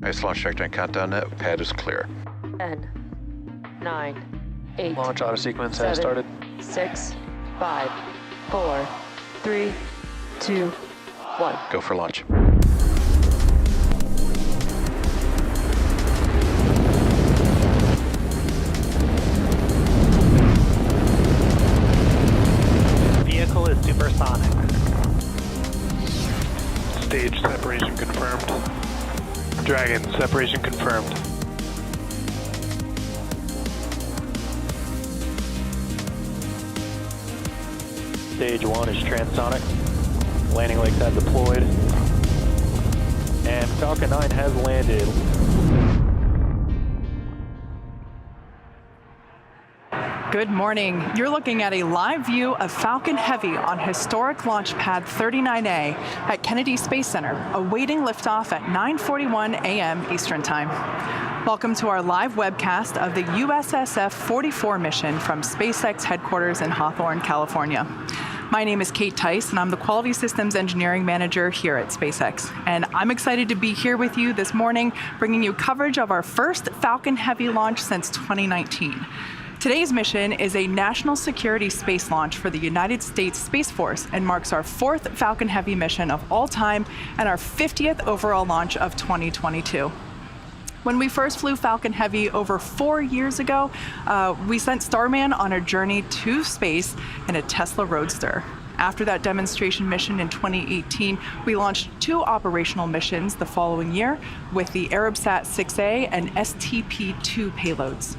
Nice launch trajectory and countdown net. Pad is clear. 10, 9, 8. Launch auto sequence 7, has started. 6, 5, 4, 3, 2, 1. Go for launch. Vehicle is supersonic. Stage separation confirmed. Dragon, separation confirmed. Stage 1 is transonic. Landing legs have deployed. And Falcon 9 has landed. Good morning. You're looking at a live view of Falcon Heavy on historic launch pad 39A at Kennedy Space Center, awaiting liftoff at 9:41 a.m. Eastern Time. Welcome to our live webcast of the USSF-44 mission from SpaceX headquarters in Hawthorne, California. My name is Kate Tice, and I'm the Quality Systems Engineering Manager here at SpaceX. And I'm excited to be here with you this morning, bringing you coverage of our first Falcon Heavy launch since 2019. Today's mission is a national security space launch for the United States Space Force and marks our 4th Falcon Heavy mission of all time and our 50th overall launch of 2022. When we first flew Falcon Heavy over 4 years ago, we sent Starman on a journey to space in a Tesla Roadster. After that demonstration mission in 2018, we launched 2 operational missions the following year with the Arabsat 6A and STP-2 payloads.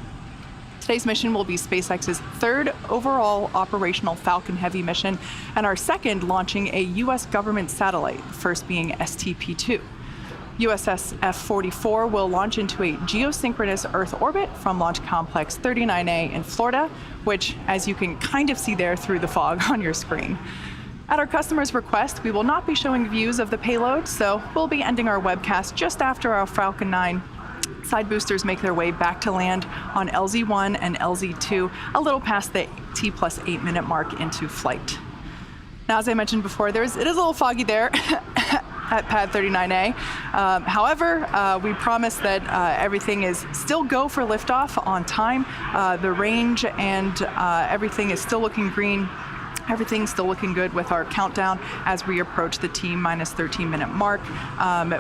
Today's mission will be SpaceX's 3rd overall operational Falcon Heavy mission and our 2nd launching a U.S. government satellite, first being STP-2. USSF-44 will launch into a geosynchronous Earth orbit from Launch Complex 39A in Florida, which, as you can kind of see there through the fog on your screen. At our customer's request, we will not be showing views of the payload, so we'll be ending our webcast just after our Falcon 9 side boosters make their way back to land on LZ-1 and LZ-2, a little past the T+8 minute mark into flight. Now, as I mentioned before, it is a little foggy there at pad 39A. However, we promise that everything is still go for liftoff on time. The range and everything is still looking green. Everything's still looking good with our countdown as we approach the T-minus 13 minute mark.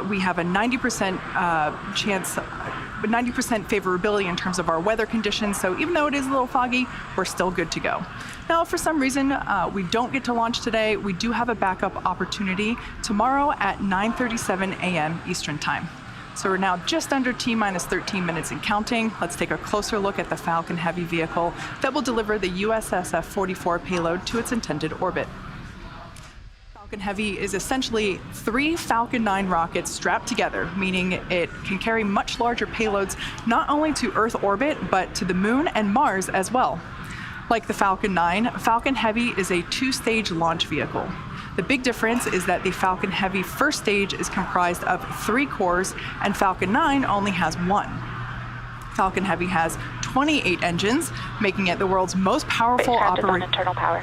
We have a 90% chance, 90% favorability in terms of our weather conditions. So even though it is a little foggy, we're still good to go. Now, if for some reason we don't get to launch today, we do have a backup opportunity tomorrow at 9:37 a.m. Eastern Time. So we're now just under T-minus 13 minutes and counting. Let's take a closer look at the Falcon Heavy vehicle that will deliver the USSF-44 payload to its intended orbit. Falcon Heavy is essentially 3 Falcon 9 rockets strapped together, meaning it can carry much larger payloads not only to Earth orbit, but to the Moon and Mars as well. Like the Falcon 9, Falcon Heavy is a 2-stage launch vehicle. The big difference is that the Falcon Heavy first stage is comprised of 3 cores, and Falcon 9 only has 1. Falcon Heavy has 28 engines, making it the world's most powerful internal power.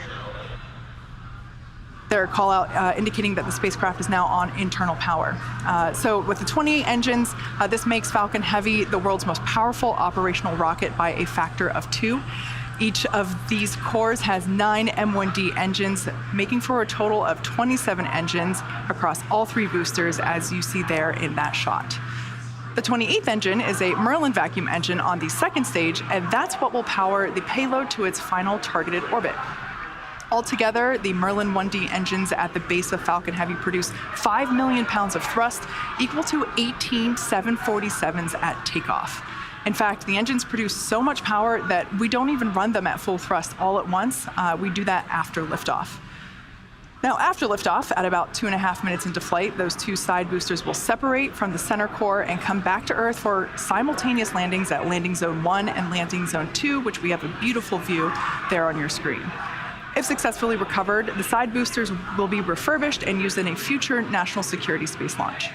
Their call out indicating that the spacecraft is now on internal power. So with the 28 engines, this makes Falcon Heavy the world's most powerful operational rocket by a factor of 2. Each of these cores has 9 M1D engines, making for a total of 27 engines across all 3 boosters, as you see there in that shot. The 28th engine is a Merlin vacuum engine on the 2nd stage, and that's what will power the payload to its final targeted orbit. Altogether, the Merlin 1D engines at the base of Falcon Heavy produce 5 million pounds of thrust, equal to 18 747s at takeoff. In fact, the engines produce so much power that we don't even run them at full thrust all at once. We do that after liftoff. Now, after liftoff, at about 2.5 minutes into flight, those 2 side boosters will separate from the center core and come back to Earth for simultaneous landings at Landing Zone 1 and Landing Zone 2, which we have a beautiful view there on your screen. If successfully recovered, the side boosters will be refurbished and used in a future national security space launch.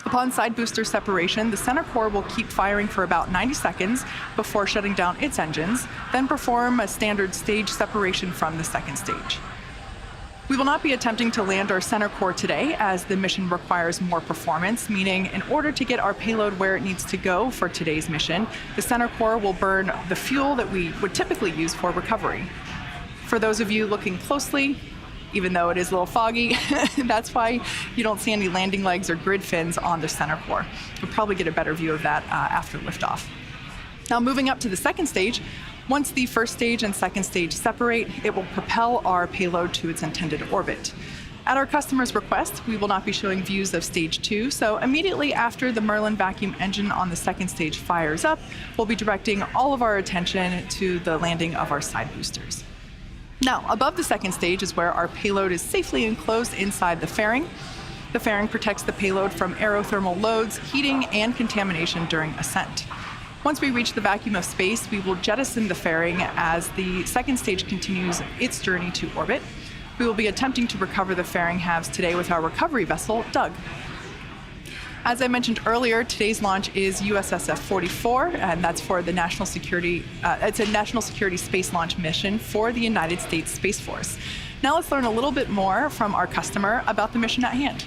Upon side booster separation, the center core will keep firing for about 90 seconds before shutting down its engines, then perform a standard stage separation from the 2nd stage. We will not be attempting to land our center core today, as the mission requires more performance, meaning in order to get our payload where it needs to go for today's mission, the center core will burn the fuel that we would typically use for recovery. For those of you looking closely, even though it is a little foggy, that's why you don't see any landing legs or grid fins on the center core. We'll probably get a better view of that after liftoff. Now, moving up to the second stage, once the first stage and second stage separate, it will propel our payload to its intended orbit. At our customer's request, we will not be showing views of stage 2, so immediately after the Merlin vacuum engine on the second stage fires up, we'll be directing all of our attention to the landing of our side boosters. Now, above the second stage is where our payload is safely enclosed inside the fairing. The fairing protects the payload from aerothermal loads, heating, and contamination during ascent. Once we reach the vacuum of space, we will jettison the fairing as the second stage continues its journey to orbit. We will be attempting to recover the fairing halves today with our recovery vessel, Doug. As I mentioned earlier, today's launch is USSF-44, and that's for the national security. It's a national security space launch mission for the United States Space Force. Now let's learn a little bit more from our customer about the mission at hand.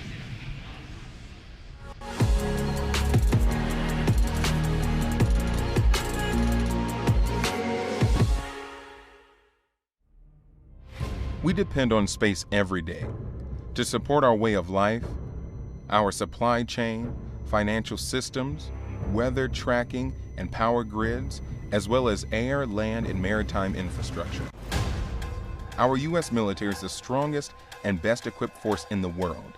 We depend on space every day to support our way of life, our supply chain, financial systems, weather tracking, and power grids, as well as air, land, and maritime infrastructure. Our U.S. military is the strongest and best equipped force in the world.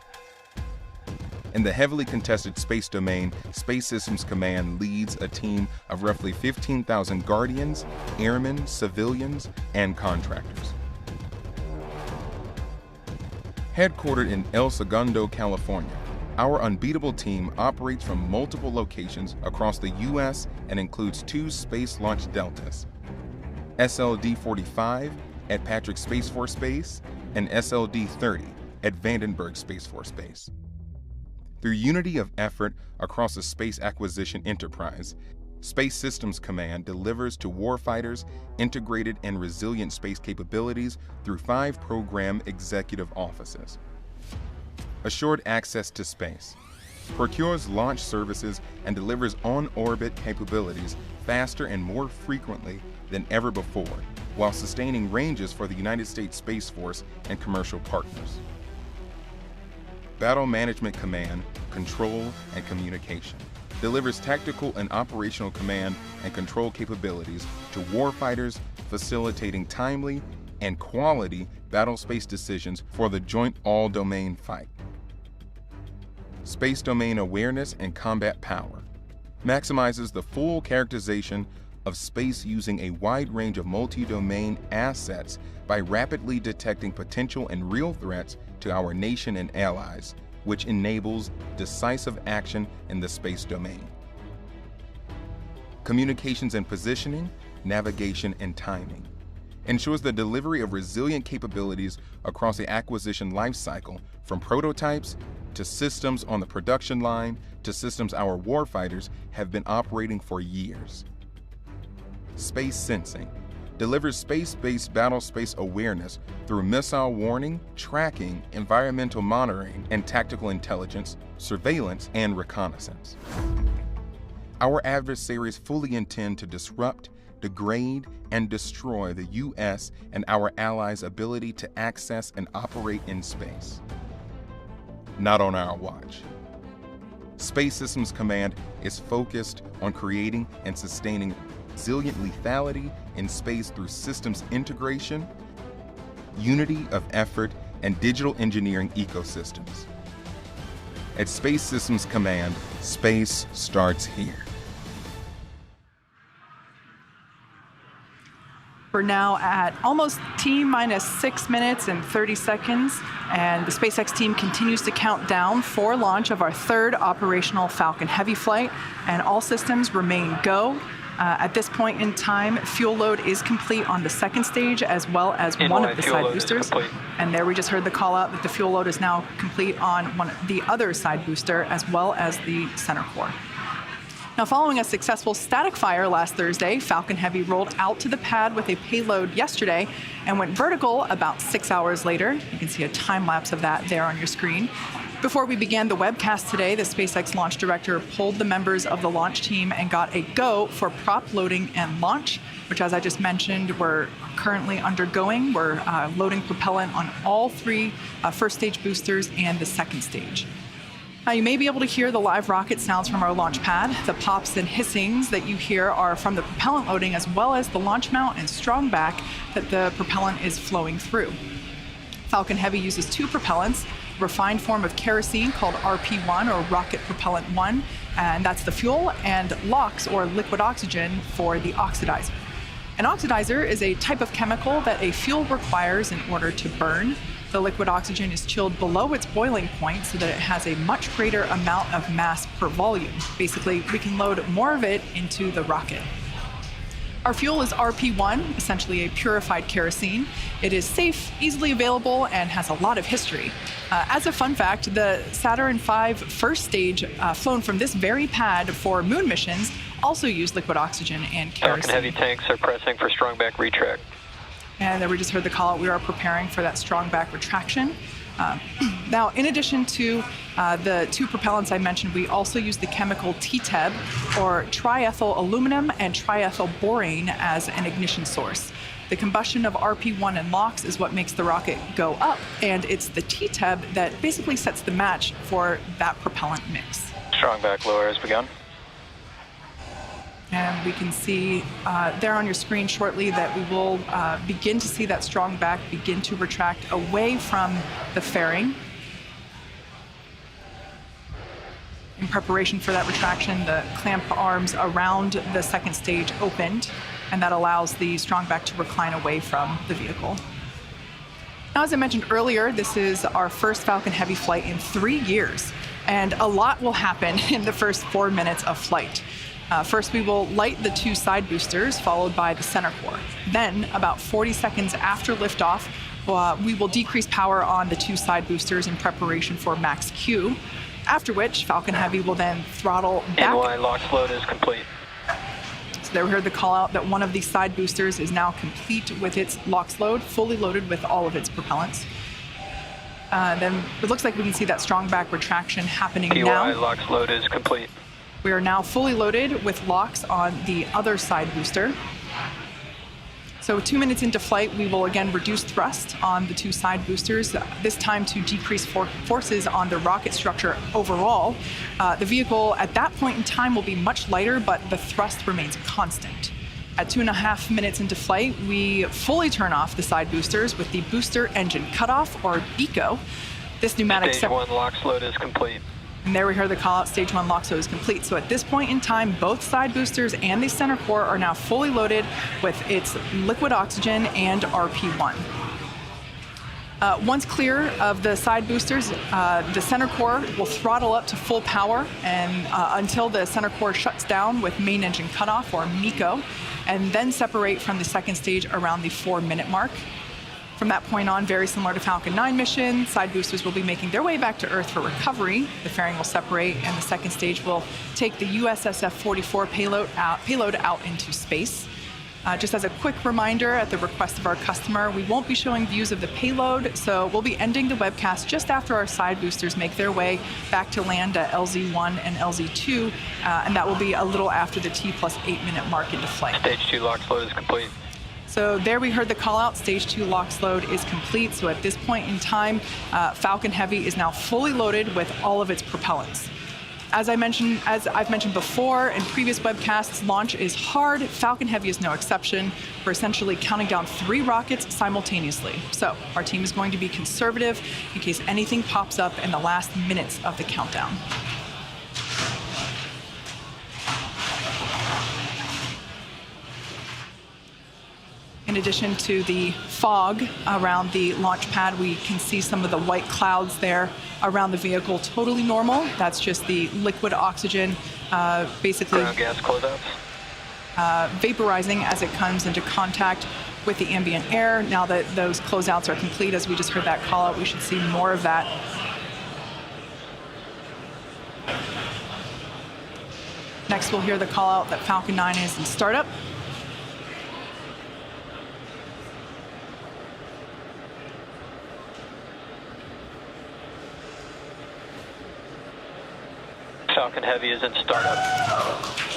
In the heavily contested space domain, Space Systems Command leads a team of roughly 15,000 guardians, airmen, civilians, and contractors. Headquartered in El Segundo, California, our unbeatable team operates from multiple locations across the U.S. and includes 2 space launch deltas, SLD-45 at Patrick Space Force Base and SLD-30 at Vandenberg Space Force Base. Through unity of effort across the space acquisition enterprise, Space Systems Command delivers to warfighters integrated and resilient space capabilities through 5 program executive offices. Assured access to space, procures launch services and delivers on-orbit capabilities faster and more frequently than ever before, while sustaining ranges for the United States Space Force and commercial partners. Battle Management Command, Control, and Communication delivers tactical and operational command and control capabilities to warfighters, facilitating timely and quality battle space decisions for the joint all-domain fight. Space domain awareness and combat power maximizes the full characterization of space using a wide range of multi-domain assets by rapidly detecting potential and real threats to our nation and allies, which enables decisive action in the space domain. Communications and positioning, navigation, and timing ensures the delivery of resilient capabilities across the acquisition lifecycle, from prototypes to systems on the production line to systems our warfighters have been operating for years. Space sensing delivers space-based battle space awareness through missile warning, tracking, environmental monitoring, and tactical intelligence, surveillance, and reconnaissance. Our adversaries fully intend to disrupt, degrade, and destroy the U.S. and our allies' ability to access and operate in space. Not on our watch. Space Systems Command is focused on creating and sustaining resilient lethality in space through systems integration, unity of effort, and digital engineering ecosystems. At Space Systems Command, space starts here. We're now at almost T-minus 6 minutes and 30 seconds, and the SpaceX team continues to count down for launch of our 3rd operational Falcon Heavy flight, and all systems remain go. At this point in time, fuel load is complete on the 2nd stage as well as one of the side boosters. And there we just heard the call out that the fuel load is now complete on the other side booster as well as the center core. Now, following a successful static fire last Thursday, Falcon Heavy rolled out to the pad with a payload yesterday and went vertical about 6 hours later. You can see a time lapse of that there on your screen. Before we began the webcast today, the SpaceX launch director pulled the members of the launch team and got a go for prop loading and launch, which, as I just mentioned, we're currently undergoing. We're loading propellant on all three first stage boosters and the second stage. Now, you may be able to hear the live rocket sounds from our launch pad. The pops and hissings that you hear are from the propellant loading, as well as the launch mount and strong back that the propellant is flowing through. Falcon Heavy uses two propellants, a refined form of kerosene called RP1, or Rocket Propellant 1, and that's the fuel, and LOX, or liquid oxygen, for the oxidizer. An oxidizer is a type of chemical that a fuel requires in order to burn. The liquid oxygen is chilled below its boiling point so that it has a much greater amount of mass per volume. Basically, we can load more of it into the rocket. Our fuel is RP1, essentially a purified kerosene. It is safe, easily available, and has a lot of history. As a fun fact, the Saturn V first stage flown from this very pad for moon missions also used liquid oxygen and kerosene. Falcon Heavy tanks are pressing for strong back retract. And then we just heard the call out. We are preparing for that strong back retraction. Now, in addition to the two propellants I mentioned, we also use the chemical TTEB, or triethyl aluminum and triethyl borane, as an ignition source. The combustion of RP1 and LOX is what makes the rocket go up, and it's the TTEB that basically sets the match for that propellant mix. Strong back lower has begun. And we can see there on your screen shortly that we will begin to see that strong back begin to retract away from the fairing. In preparation for that retraction, the clamp arms around the second stage opened, and that allows the strong back to recline away from the vehicle. Now, as I mentioned earlier, this is our first Falcon Heavy flight in 3 years, and a lot will happen in the first 4 minutes of flight. First, we will light the two side boosters, followed by the center core. Then, about 40 seconds after liftoff, we will decrease power on the two side boosters in preparation for max Q, after which Falcon Heavy will then throttle back. NY LOX load is complete. So there we heard the call out that one of these side boosters is now complete with its LOX load, fully loaded with all of its propellants. Then it looks like we can see that strong back retraction happening now. PY LOX load is complete. We are now fully loaded with LOX on the other side booster. So 2 minutes into flight, we will again reduce thrust on the two side boosters, this time to decrease forces on the rocket structure overall. The vehicle at that point in time will be much lighter, but the thrust remains constant. At 2.5 minutes into flight, we fully turn off the side boosters with the booster engine cutoff, or BECO. This pneumatic Stage 1 LOX load is complete. And there we heard the call out, stage 1 LOX load is complete. So at this point in time, both side boosters and the center core are now fully loaded with its liquid oxygen and RP1. Once clear of the side boosters, the center core will throttle up to full power and until the center core shuts down with main engine cutoff, or MECO, and then separate from the second stage around the 4-minute mark. From that point on, very similar to Falcon 9 mission, side boosters will be making their way back to Earth for recovery. The fairing will separate, and the second stage will take the USSF-44 payload out into space. Just as a quick reminder, at the request of our customer, we won't be showing views of the payload, so we'll be ending the webcast just after our side boosters make their way back to land at LZ1 and LZ2, and that will be a little after the T+8-minute mark into flight. Stage 2 LOX load is complete. So there we heard the call out, stage 2 LOX load is complete. So at this point in time, Falcon Heavy is now fully loaded with all of its propellants. As I've mentioned before in previous webcasts, launch is hard. Falcon Heavy is no exception. We're essentially counting down 3 rockets simultaneously. So our team is going to be conservative in case anything pops up in the last minutes of the countdown. In addition to the fog around the launch pad, we can see some of the white clouds there around the vehicle. Totally normal. That's just the liquid oxygen basically ground gas closeouts. Vaporizing as it comes into contact with the ambient air. Now that those closeouts are complete, as we just heard that call out, we should see more of that. Next, we'll hear the call out that Falcon 9 is in startup. Falcon Heavy is in startup.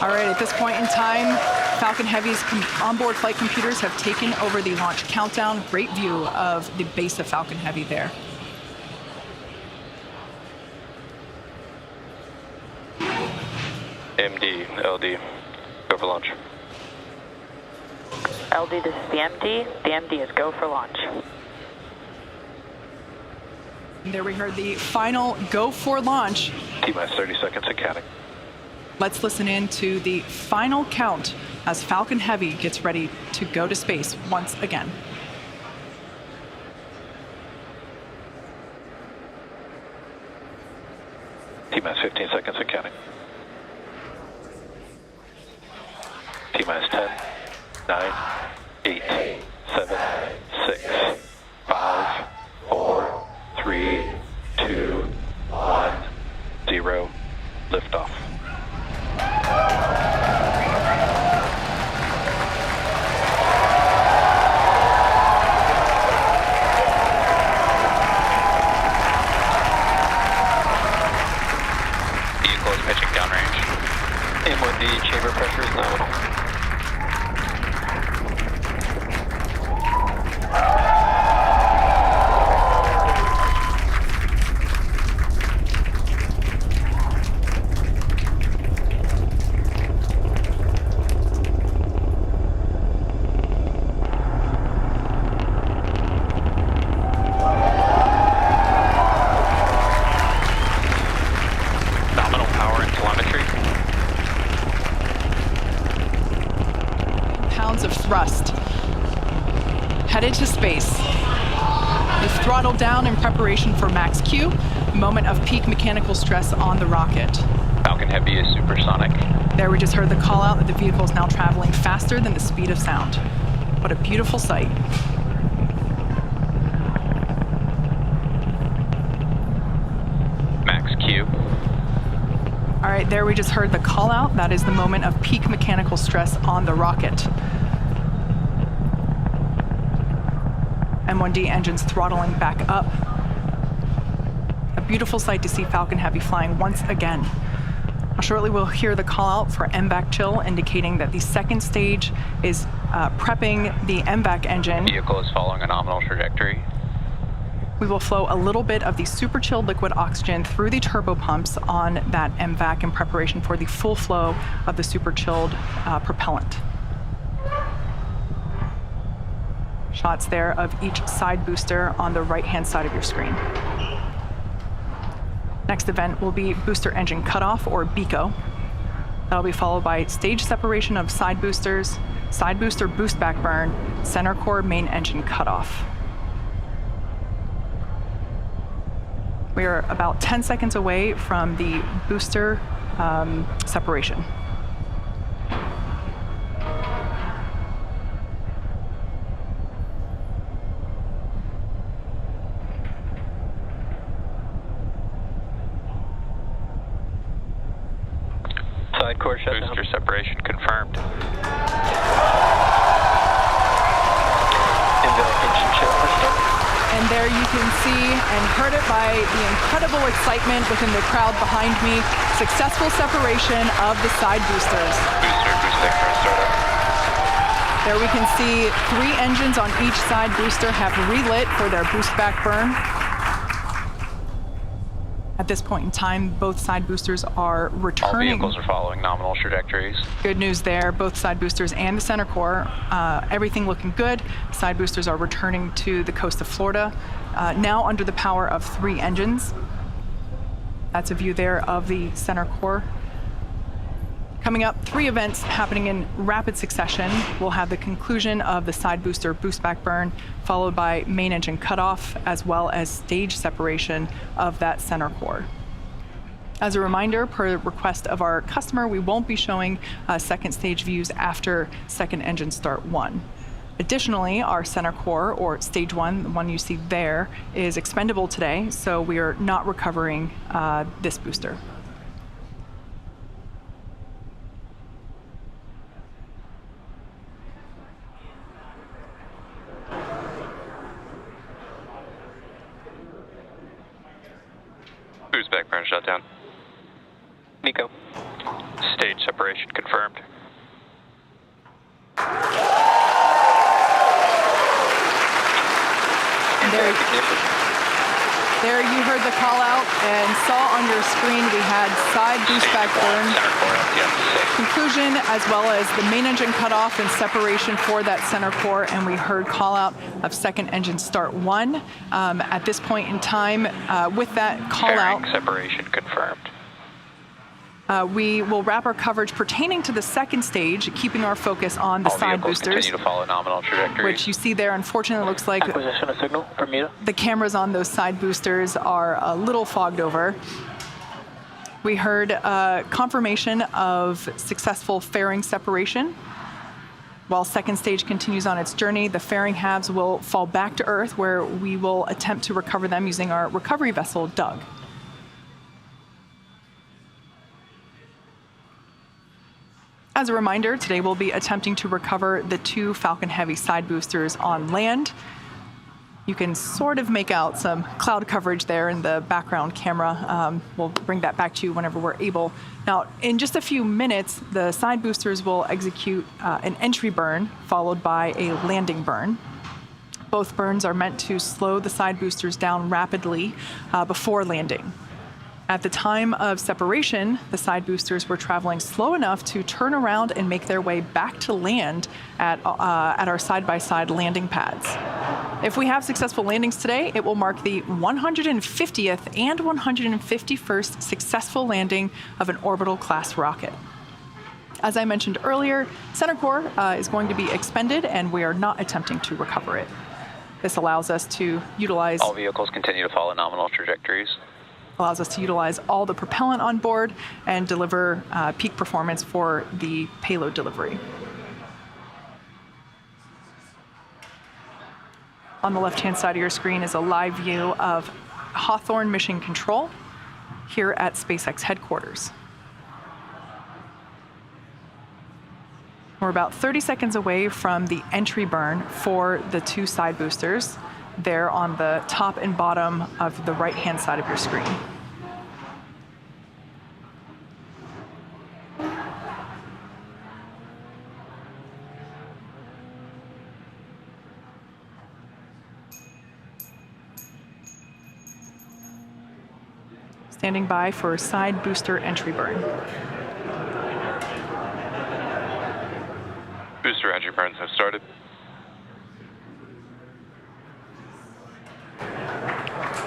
All right, at this point in time, Falcon Heavy's onboard flight computers have taken over the launch countdown. Great view of the base of Falcon Heavy there. MD, LD, go for launch. LD, this is the MD. The MD is go for launch. And there we heard the final go for launch. T-minus 30 seconds and counting. Let's listen in to the final count as Falcon Heavy gets ready to go to space once again. T-minus 15 seconds and counting. T-minus 10, 9, 8, 7, 6, 5, 4, 3, 2, 1, 0, liftoff. Vehicle is pitching downrange. M1D chamber pressure is nominal. Nominal power and telemetry. Pounds of thrust. Headed to space. We've throttled down in preparation for max Q, moment of peak mechanical stress on the rocket. Falcon Heavy is supersonic. There we just heard the call out that the vehicle is now traveling faster than the speed of sound. What a beautiful sight. Max Q. All right, there we just heard the call out. That is the moment of peak mechanical stress on the rocket. M1D engines throttling back up. A beautiful sight to see Falcon Heavy flying once again. Shortly we'll hear the call out for MVAC chill, indicating that the second stage is prepping the MVAC engine. Vehicle is following a nominal trajectory. We will flow a little bit of the super chilled liquid oxygen through the turbo pumps on that MVAC in preparation for the full flow of the super chilled propellant. Shots there of each side booster on the right-hand side of your screen. Next event will be booster engine cutoff, or BECO. That'll be followed by stage separation of side boosters, side booster boost back burn, center core main engine cutoff. We are about 10 seconds away from the booster separation. Side core shutdown. Booster separation confirmed. Engine chill system. And there you can see and heard it by the incredible excitement within the crowd behind me. Successful separation of the side boosters. Booster sector startup. There we can see 3 engines on each side booster have relit for their boost back burn. At this point in time, both side boosters are returning. All vehicles are following nominal trajectories. Good news there, both side boosters and the center core, everything looking good. Side boosters are returning to the coast of Florida, now under the power of 3 engines. That's a view there of the center core. Coming up, 3 events happening in rapid succession. We'll have the conclusion of the side booster boost back burn, followed by main engine cutoff, as well as stage separation of that center core. As a reminder, per request of our customer, we won't be showing second stage views after second engine start 1. Additionally, our center core, or stage 1, the one you see there, is expendable today, so we are not recovering this booster. burn shutdown. Nico. Stage separation confirmed. And there you heard the call out and saw on your screen we had side boost back burn conclusion, as well as the main engine cutoff and separation for that center core, and we heard call out of second engine start 1. At this point in time, with that call out, separation confirmed. We will wrap our coverage pertaining to the second stage, keeping our focus on the All side vehicles boosters, continue to follow nominal trajectories. which you see there. Unfortunately, it looks like Acquisition of signal, Bermuda. the cameras on those side boosters are a little fogged over. We heard confirmation of successful fairing separation. While second stage continues on its journey, the fairing halves will fall back to Earth, where we will attempt to recover them using our recovery vessel, Doug. As a reminder, today we'll be attempting to recover the 2 Falcon Heavy side boosters on land. You can sort of make out some cloud coverage there in the background camera. We'll bring that back to you whenever we're able. Now, in just a few minutes, the side boosters will execute an entry burn followed by a landing burn. Both burns are meant to slow the side boosters down rapidly before landing. At the time of separation, the side boosters were traveling slow enough to turn around and make their way back to land at our side-by-side landing pads. If we have successful landings today, it will mark the 150th and 151st successful landing of an orbital class rocket. As I mentioned earlier, center core is going to be expended, and we are not attempting to recover it. This allows us to utilize... All vehicles continue to follow nominal trajectories. Allows us to utilize all the propellant on board and deliver peak performance for the payload delivery. On the left-hand side of your screen is a live view of Hawthorne Mission Control here at SpaceX headquarters. We're about 30 seconds away from the entry burn for the 2 side boosters. There on the top and bottom of the right-hand side of your screen. Standing by for side booster entry burn. Booster entry burns have started.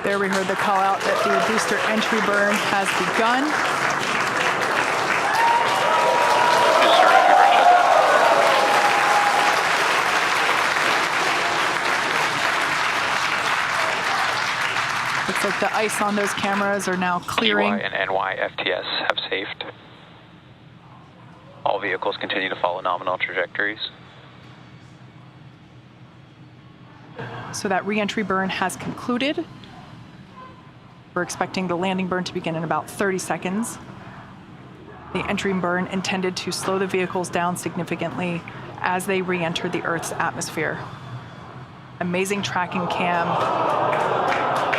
There we heard the call out that the booster entry burn has begun. Booster entry burn shutdown. Looks like the ice on those cameras are now clearing. EY and NY FTS have safed. All vehicles continue to follow nominal trajectories. So that re-entry burn has concluded. We're expecting the landing burn to begin in about 30 seconds. The entry burn intended to slow the vehicles down significantly as they re-enter the Earth's atmosphere. Amazing tracking cam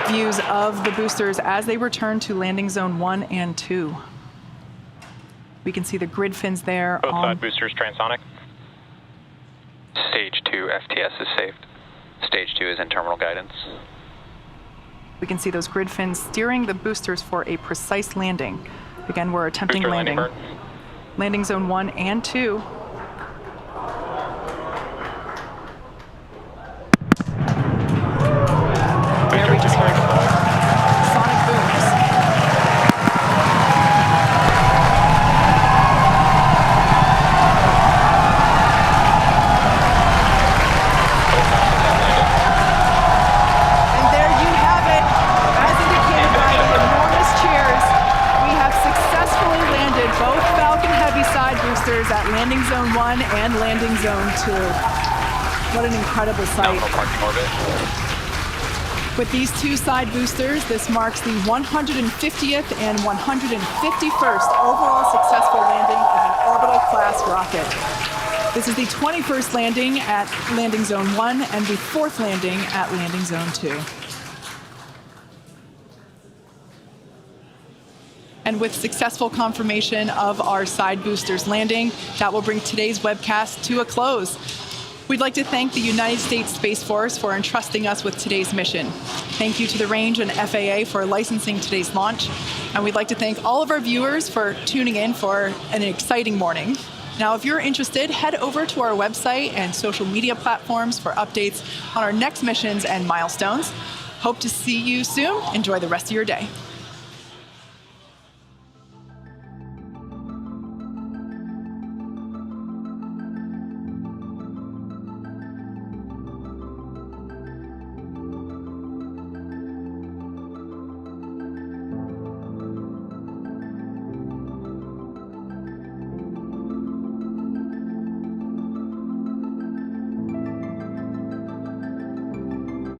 views of the boosters as they return to landing zone 1 and 2. We can see the grid fins there. Both side boosters transonic. Stage 2 FTS is saved. Stage 2 is in terminal guidance. We can see those grid fins steering the boosters for a precise landing. Again, we're attempting Booster landing. Landing zone 1 and 2. There we just heard sonic booms. And there you have it. As indicated by the enormous cheers, we have successfully landed both Falcon Heavy side boosters at landing zone 1 and landing zone 2. What an incredible sight. Nominal parking orbit. With these 2 side boosters, this marks the 150th and 151st overall successful landing of an orbital class rocket. This is the 21st landing at landing zone 1 and the 4th landing at landing zone 2. And with successful confirmation of our side boosters landing, that will bring today's webcast to a close. We'd like to thank the United States Space Force for entrusting us with today's mission. Thank you to the Range and FAA for licensing today's launch. And we'd like to thank all of our viewers for tuning in for an exciting morning. Now, if you're interested, head over to our website and social media platforms for updates on our next missions and milestones. Hope to see you soon. Enjoy the rest of your day.